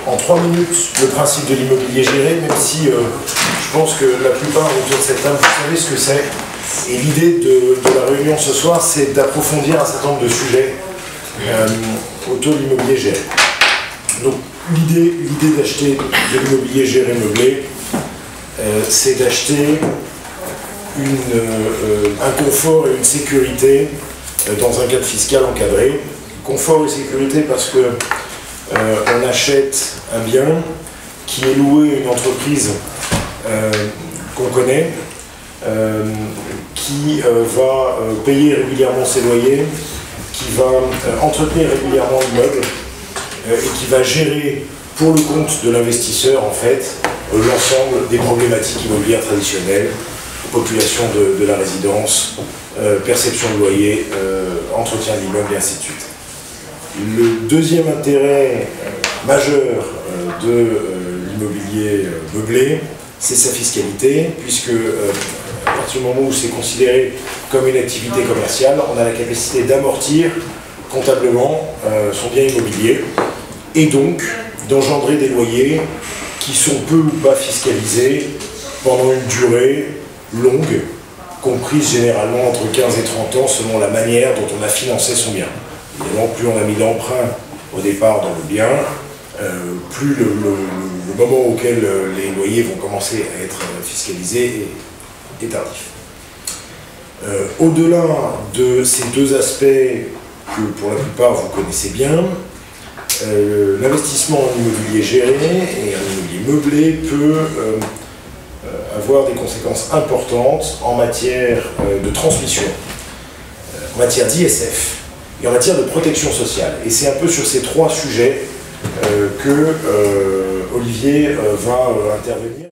en 3 minutes le principe de l'immobilier géré, même si je pense que la plupart autour de cette table, vous savez ce que c'est. Et l'idée de la réunion ce soir, c'est d'approfondir un certain nombre de sujets autour de l'immobilier géré. Donc l'idée d'acheter de l'immobilier géré meublé, c'est d'acheter un confort et une sécurité dans un cadre fiscal encadré. Confort et sécurité parce que on achète un bien qui est loué à une entreprise qu'on connaît, qui va payer régulièrement ses loyers, qui va entretenir régulièrement l'immeuble et qui va gérer pour le compte de l'investisseur en fait l'ensemble des problématiques immobilières traditionnelles, population de la résidence, perception de loyer, entretien de l'immeuble et ainsi de suite. Le deuxième intérêt majeur de l'immobilier meublé, c'est sa fiscalité, puisque à partir du moment où c'est considéré comme une activité commerciale, on a la capacité d'amortir comptablement son bien immobilier et donc d'engendrer des loyers qui sont peu ou pas fiscalisés pendant une durée longue, comprise généralement entre 15 et 30 ans selon la manière dont on a financé son bien. Évidemment, plus on a mis d'emprunt au départ dans le bien, plus le moment auquel les loyers vont commencer à être fiscalisés est tardif. Au-delà de ces deux aspects que pour la plupart vous connaissez bien, l'investissement en immobilier géré et en immobilier meublé peut avoir des conséquences importantes en matière de transmission, en matière d'ISF et en matière de protection sociale. Et c'est un peu sur ces trois sujets que Olivier va intervenir.